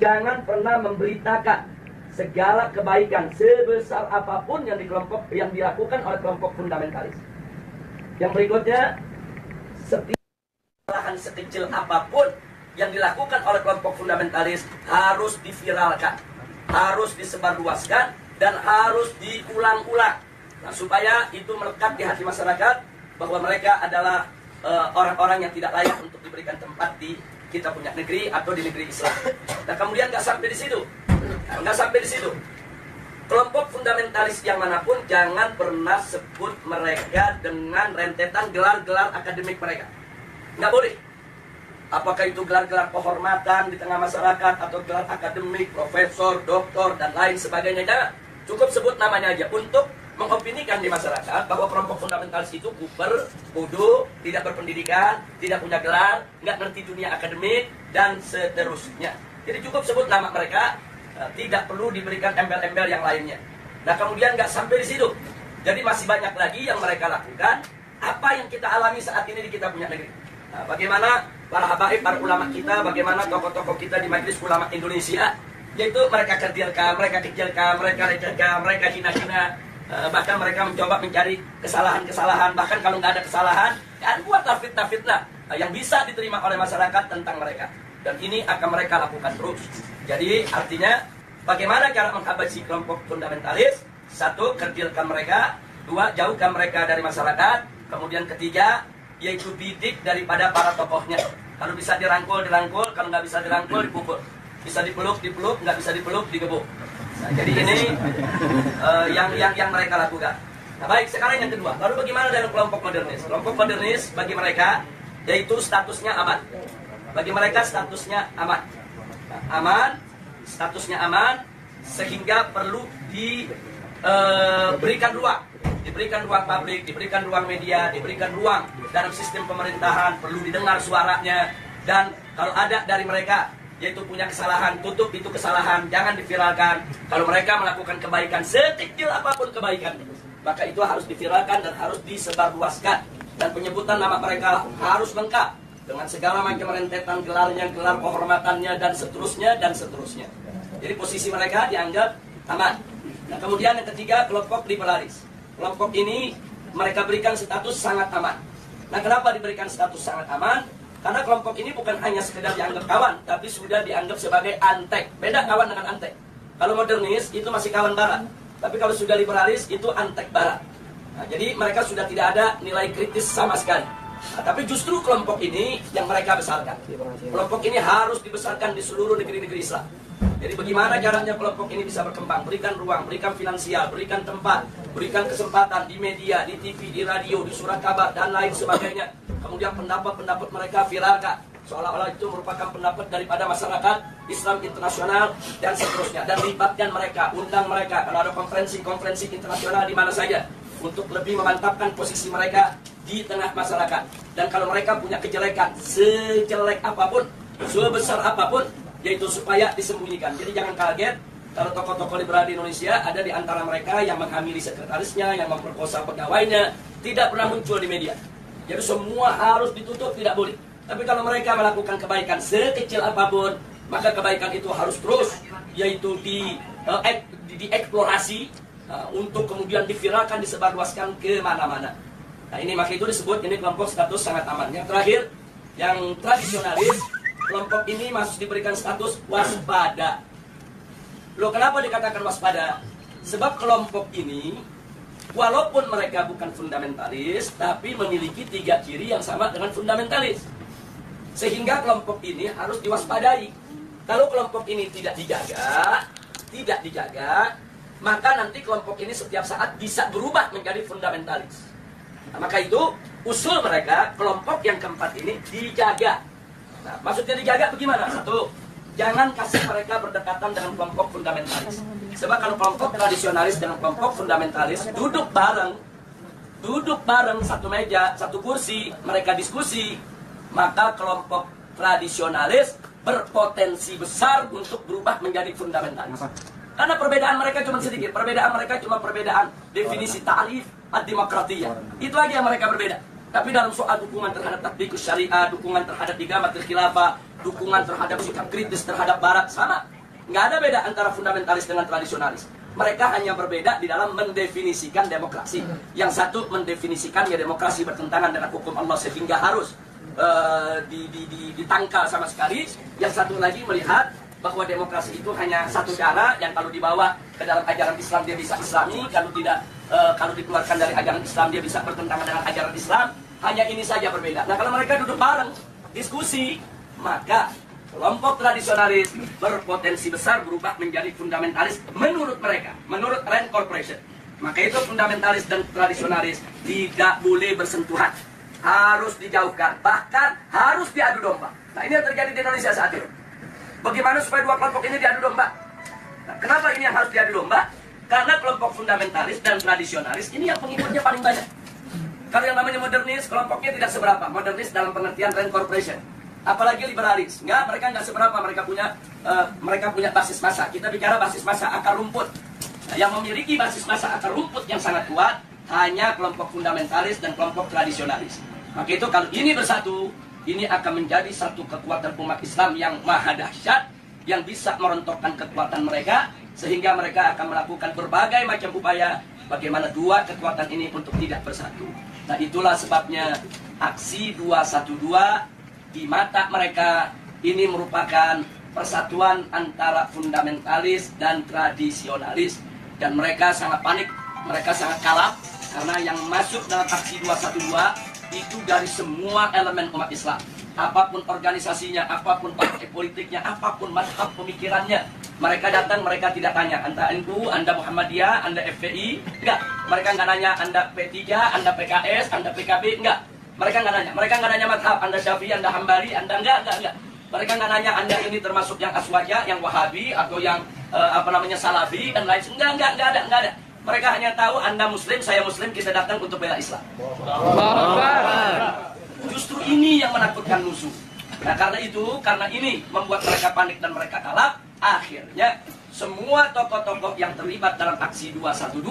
jangan pernah memberitakan segala kebaikan sebesar apapun yang dilakukan oleh kelompok fundamentalis. Yang berikutnya, setiap kesalahan sekecil apapun yang dilakukan oleh kelompok fundamentalis harus diviralkan, harus disebarluaskan, dan harus diulang-ulang. Nah, supaya itu melekat di hati masyarakat bahwa mereka adalah orang-orang yang tidak layak untuk diberikan tempat di kita punya negeri atau di negeri Islam. Nah, kemudian nggak sampai di situ. Kelompok fundamentalis yang manapun jangan pernah sebut mereka dengan rentetan gelar-gelar akademik mereka. Nggak boleh. Apakah itu gelar-gelar kehormatan di tengah masyarakat atau gelar akademik, profesor, doktor, dan lain sebagainya. Jangan. Cukup sebut namanya aja untuk mengopinikan di masyarakat bahwa kelompok fundamentalis itu kuper, bodoh, tidak berpendidikan, tidak punya gelar, nggak ngerti dunia akademik, dan seterusnya. Jadi cukup sebut nama mereka, tidak perlu diberikan embel-embel yang lainnya. Nah, kemudian nggak sampai di situ. Jadi masih banyak lagi yang mereka lakukan. Apa yang kita alami saat ini di kita punya negeri. Nah, bagaimana para habaib, para ulama kita, bagaimana tokoh-tokoh kita di Majelis Ulama Indonesia, yaitu mereka kecilkan, mereka lecehkan, mereka hina-hina. Bahkan mereka mencoba mencari kesalahan-kesalahan. Bahkan kalau nggak ada kesalahan, ya buatlah fitnah-fitnah yang bisa diterima oleh masyarakat tentang mereka. Dan ini akan mereka lakukan terus. Jadi artinya bagaimana cara menghabisi kelompok fundamentalis? Satu, kecilkan mereka. Dua, jauhkan mereka dari masyarakat. Kemudian ketiga, yaitu didik daripada para tokohnya. Kalau bisa dirangkul, dirangkul. Kalau nggak bisa dirangkul, dipukul. Bisa dipeluk, dipeluk. Nggak bisa dipeluk, digebuk. Nah, jadi ini yang mereka lakukan. Nah, baik, sekarang yang kedua. Lalu bagaimana dengan kelompok modernis? Kelompok modernis bagi mereka yaitu statusnya aman. Bagi mereka statusnya aman. Nah, aman, statusnya aman, sehingga perlu diberikan ruang. Diberikan ruang publik, diberikan ruang media, diberikan ruang dalam sistem pemerintahan, perlu didengar suaranya. Dan kalau ada dari mereka yaitu punya kesalahan, tutup itu kesalahan, jangan diviralkan. Kalau mereka melakukan kebaikan, sekecil apapun kebaikan, maka itu harus diviralkan dan harus disebarluaskan. Dan penyebutan nama mereka harus lengkap dengan segala macam rentetan gelarnya, gelar kehormatannya, dan seterusnya, dan seterusnya. Jadi posisi mereka dianggap aman. Nah, kemudian yang ketiga, kelompok liberalis. Kelompok ini mereka berikan status sangat aman. Nah, kenapa diberikan status sangat aman? Karena kelompok ini bukan hanya sekedar dianggap kawan, tapi sudah dianggap sebagai antek. Beda kawan dengan antek. Kalau modernis itu masih kawan barat, tapi kalau sudah liberalis itu antek barat. Nah, jadi mereka sudah tidak ada nilai kritis sama sekali. Nah, tapi justru kelompok ini yang mereka besarkan. Kelompok ini harus dibesarkan di seluruh negeri-negeri Islam. Jadi bagaimana caranya kelompok ini bisa berkembang? Berikan ruang, berikan finansial, berikan tempat, berikan kesempatan di media, di TV, di radio, di surat kabar, dan lain sebagainya. Kemudian pendapat-pendapat mereka viralkan, seolah-olah itu merupakan pendapat daripada masyarakat Islam internasional, dan seterusnya. Dan libatkan mereka, undang mereka, kalau ada konferensi-konferensi internasional di mana saja, untuk lebih memantapkan posisi mereka di tengah masyarakat. Dan kalau mereka punya kejelekan, sejelek apapun, sebesar apapun, yaitu supaya disembunyikan. Jadi jangan kaget kalau tokoh-tokoh liberal di Indonesia ada di antara mereka yang menghamili sekretarisnya, yang memperkosa pegawainya, tidak pernah muncul di media. Jadi semua harus ditutup, tidak boleh. Tapi kalau mereka melakukan kebaikan sekecil apapun, maka kebaikan itu harus terus, yaitu dieksplorasi untuk kemudian diviralkan, disebarluaskan ke mana-mana. Nah, ini maka itu disebut ini kelompok status sangat aman. Yang terakhir, yang tradisionalis, kelompok ini masih diberikan status waspada. Loh, kenapa dikatakan waspada? Sebab kelompok ini, walaupun mereka bukan fundamentalis, tapi memiliki 3 ciri yang sama dengan fundamentalis. Sehingga kelompok ini harus diwaspadai. Kalau kelompok ini tidak dijaga, maka nanti kelompok ini setiap saat bisa berubah menjadi fundamentalis. Nah, maka itu usul mereka, kelompok yang keempat ini dijaga. Nah, maksudnya dijaga bagaimana? Satu, jangan kasih mereka berdekatan dengan kelompok fundamentalis. Sebab kalau kelompok tradisionalis dengan kelompok fundamentalis duduk bareng satu meja, satu kursi, mereka diskusi, maka kelompok tradisionalis berpotensi besar untuk berubah menjadi fundamentalis. Karena perbedaan mereka cuma sedikit, perbedaan mereka cuma perbedaan definisi ta'rif ad-demokratiyah. Itu aja yang mereka berbeda. Tapi dalam soal dukungan terhadap tatbikus syariah, dukungan terhadap igamatul khilafah, dukungan terhadap sikap kritis terhadap barat, sama. Nggak ada beda antara fundamentalis dengan tradisionalis. Mereka hanya berbeda di dalam mendefinisikan demokrasi. Yang satu mendefinisikan ya demokrasi bertentangan dengan hukum Allah sehingga harus ditangkal sama sekali. Yang satu lagi melihat bahwa demokrasi itu hanya satu cara yang kalau dibawa ke dalam ajaran Islam dia bisa Islami, kalau tidak, kalau dikeluarkan dari ajaran Islam dia bisa bertentangan dengan ajaran Islam. Hanya ini saja berbeda. Nah kalau mereka duduk bareng diskusi, maka kelompok tradisionalis berpotensi besar berubah menjadi fundamentalis menurut mereka, menurut Rand Corporation. Maka itu fundamentalis dan tradisionalis tidak boleh bersentuhan, harus dijauhkan, bahkan harus diadu domba. Nah ini yang terjadi di Indonesia saat ini. Bagaimana supaya dua kelompok ini diadu domba? Nah, kenapa ini yang harus diadu domba? Karena kelompok fundamentalis dan tradisionalis ini yang pengikutnya paling banyak. Kalau yang namanya modernis, kelompoknya tidak seberapa. Modernis dalam pengertian Rand Corporation. Apalagi liberalis. Enggak, mereka nggak seberapa. Mereka punya basis massa. Kita bicara basis massa akar rumput. Nah, yang memiliki basis massa akar rumput yang sangat kuat hanya kelompok fundamentalis dan kelompok tradisionalis. Maka itu kalau ini bersatu, ini akan menjadi satu kekuatan umat Islam yang maha dahsyat, yang bisa merontokkan kekuatan mereka, sehingga mereka akan melakukan berbagai macam upaya bagaimana dua kekuatan ini untuk tidak bersatu. Nah itulah sebabnya aksi 212 di mata mereka ini merupakan persatuan antara fundamentalis dan tradisionalis. Dan mereka sangat panik, mereka sangat kalap, karena yang masuk dalam aksi 212 itu dari semua elemen umat Islam. Apapun organisasinya, apapun partai politiknya, apapun mazhab pemikirannya, mereka datang, mereka tidak tanya Anda NU, Anda Muhammadiyah, Anda FPI, enggak. Mereka nggak nanya Anda P3, Anda PKS, Anda PKB, enggak. Mereka nggak nanya. Mereka nggak nanya mazhab, Anda Syafi'i, Anda Hambali, Anda enggak. Mereka nggak nanya Anda ini termasuk yang Aswaja, yang Wahabi, atau yang Salafi dan lain sebagainya. Enggak ada. Mereka hanya tahu Anda Muslim, saya Muslim, kita datang untuk bela Islam. Justru ini yang menakutkan musuh. Nah karena ini membuat mereka panik dan mereka kalah. Akhirnya semua tokoh-tokoh yang terlibat dalam aksi 212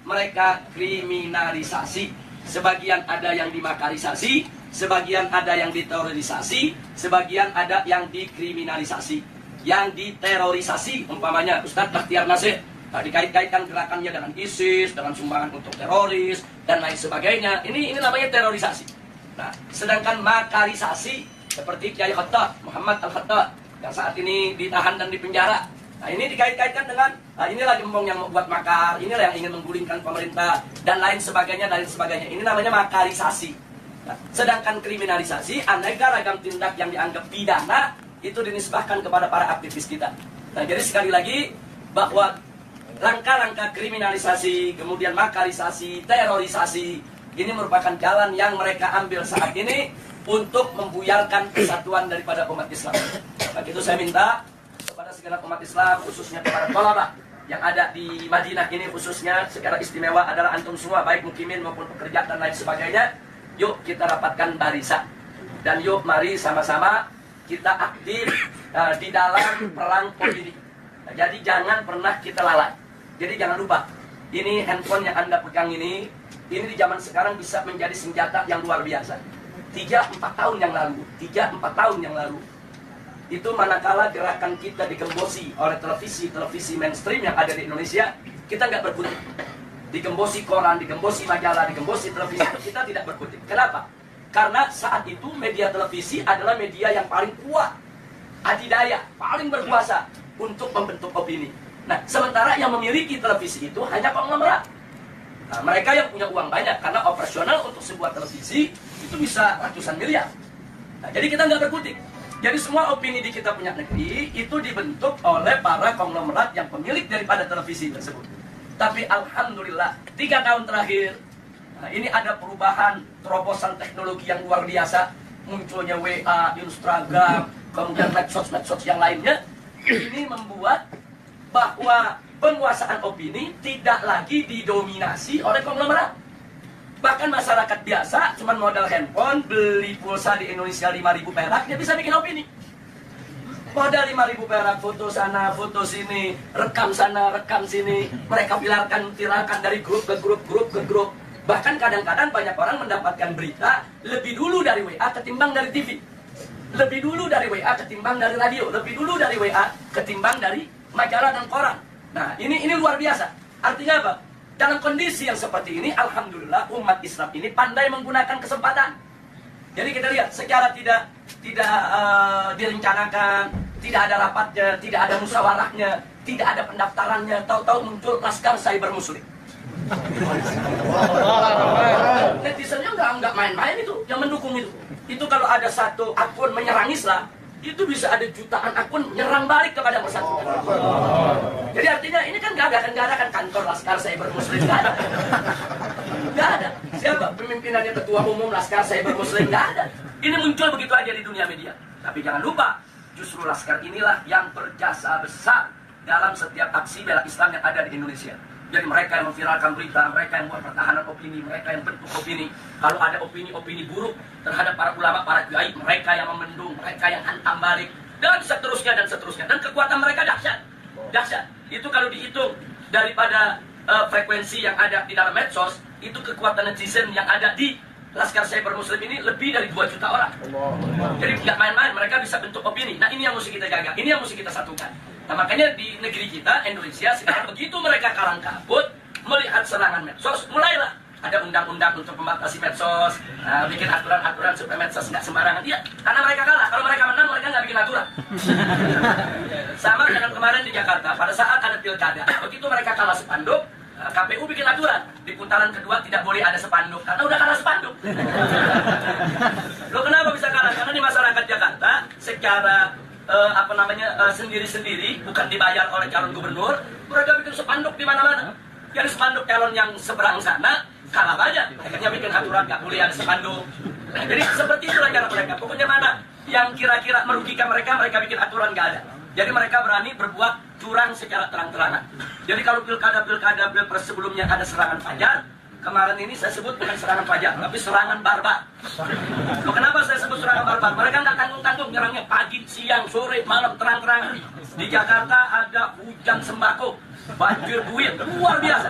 mereka kriminalisasi. Sebagian ada yang dimakarisasi, sebagian ada yang diterorisasi, sebagian ada yang dikriminalisasi. Yang diterorisasi umpamanya Ustadz Bakhtiar Nasir, dikait-kaitkan gerakannya dengan ISIS, dengan sumbangan untuk teroris dan lain sebagainya. Ini namanya terorisasi. Nah, sedangkan makarisasi seperti Kiai Khattab, Muhammad Al-Khattab yang saat ini ditahan dan dipenjara. Nah, ini dikait-kaitkan dengan inilah gembong yang membuat makar, inilah yang ingin menggulingkan pemerintah dan lain sebagainya. Ini namanya makarisasi. Nah, sedangkan kriminalisasi, aneka ragam tindak yang dianggap pidana itu dinisbahkan kepada para aktivis kita. Nah, jadi sekali lagi bahwa langkah-langkah kriminalisasi, kemudian makarisasi, terorisasi, ini merupakan jalan yang mereka ambil saat ini untuk membuyarkan kesatuan daripada umat Islam. Maka itu saya minta kepada segala umat Islam, khususnya kepada thalabah yang ada di Madinah ini, khususnya secara istimewa adalah antum semua, baik mukimin maupun pekerja dan lain sebagainya. Yuk kita rapatkan barisan, dan yuk mari sama-sama kita aktif di dalam perang politik. Nah, jadi jangan pernah kita lalai. Jadi jangan lupa, ini handphone yang Anda pegang ini di zaman sekarang bisa menjadi senjata yang luar biasa. 3-4 tahun yang lalu, itu manakala gerakan kita digembosi oleh televisi mainstream yang ada di Indonesia, kita nggak berkutik. Digembosi koran, digembosi majalah, digembosi televisi, kita tidak berkutik. Kenapa? Karena saat itu media televisi adalah media yang paling kuat, adidaya, paling berkuasa untuk membentuk opini. Nah, sementara yang memiliki televisi itu hanya konglomerat. Nah, mereka yang punya uang banyak, karena operasional untuk sebuah televisi itu bisa ratusan miliar. Nah, jadi kita nggak berkutik. Jadi semua opini di kita punya negeri itu dibentuk oleh para konglomerat yang pemilik daripada televisi tersebut. Tapi alhamdulillah 3 tahun terakhir, nah ini ada perubahan terobosan teknologi yang luar biasa. Munculnya WA, Instagram, kemudian medsos yang lainnya. Ini membuat bahwa penguasaan opini tidak lagi didominasi oleh konglomerat. Bahkan masyarakat biasa cuma modal handphone, beli pulsa di Indonesia 5.000 perak, dia bisa bikin opini. Modal 5.000 perak, foto sana, foto sini, rekam sana, rekam sini. Mereka viralkan dari grup ke grup. Bahkan kadang-kadang banyak orang mendapatkan berita lebih dulu dari WA ketimbang dari TV. lebih dulu dari WA ketimbang dari radio, lebih dulu dari WA ketimbang dari majalah dan koran. Nah, ini luar biasa. Artinya apa? Dalam kondisi yang seperti ini, alhamdulillah umat Islam ini pandai menggunakan kesempatan. Jadi kita lihat secara tidak direncanakan, tidak ada rapatnya, tidak ada musyawarahnya, tidak ada pendaftarannya, tahu-tahu muncul Laskar Cyber Muslim. Netizennya nggak main-main itu, yang mendukung itu. Itu kalau ada satu akun menyerang Islam, itu bisa ada jutaan akun nyerang balik kepada persatuan. Jadi artinya ini kan nggak ada kan kantor Laskar Cyber Muslim, nggak ada. Nggak ada. Siapa pemimpinannya, ketua umum Laskar Cyber Muslim? Nggak ada. Ini muncul begitu aja di dunia media. Tapi jangan lupa, justru Laskar inilah yang berjasa besar dalam setiap aksi bela Islam yang ada di Indonesia. Jadi mereka yang memviralkan berita, mereka yang buat pertahanan opini, mereka yang bentuk opini. Kalau ada opini-opini buruk terhadap para ulama, para kiai, mereka yang memendung, mereka yang hantam balik, dan seterusnya dan seterusnya. Dan kekuatan mereka dahsyat. Dahsyat. Itu kalau dihitung daripada frekuensi yang ada di dalam medsos, itu kekuatan netizen yang ada di Laskar Cyber Muslim ini lebih dari 2 juta orang. Jadi nggak main-main, mereka bisa bentuk opini. Nah, ini yang mesti kita jaga, ini yang mesti kita satukan. Nah, makanya di negeri kita, Indonesia, sekarang begitu mereka kalang kabut melihat serangan medsos, mulailah ada undang-undang untuk membatasi medsos, bikin aturan-aturan supaya medsos nggak sembarangan. Iya, karena mereka kalah. Kalau mereka menang, mereka nggak bikin aturan. Sama dengan kemarin di Jakarta, pada saat ada pilkada, begitu mereka kalah spanduk, KPU bikin aturan, di putaran kedua tidak boleh ada spanduk, karena udah kalah spanduk. Loh, kenapa bisa kalah? Karena di masyarakat Jakarta, secara sendiri-sendiri, bukan dibayar oleh calon gubernur, mereka bikin spanduk di mana-mana. Jadi spanduk calon yang seberang sana kalah banyak, akhirnya bikin aturan nggak boleh ada spanduk. Nah, jadi seperti itulah cara mereka. Pokoknya mana yang kira-kira merugikan mereka, mereka bikin aturan nggak ada. Jadi mereka berani berbuat curang secara terang-terangan. Jadi kalau pilkada pilpres sebelumnya ada serangan fajar, kemarin ini saya sebut bukan serangan fajar, tapi serangan barbar. Loh, kenapa saya sebut serangan barbar? Mereka nggak tanggung-tanggung nyerangnya pagi, siang, sore, malam, terang-terangan. Di Jakarta ada hujan sembako, banjir buit, luar biasa.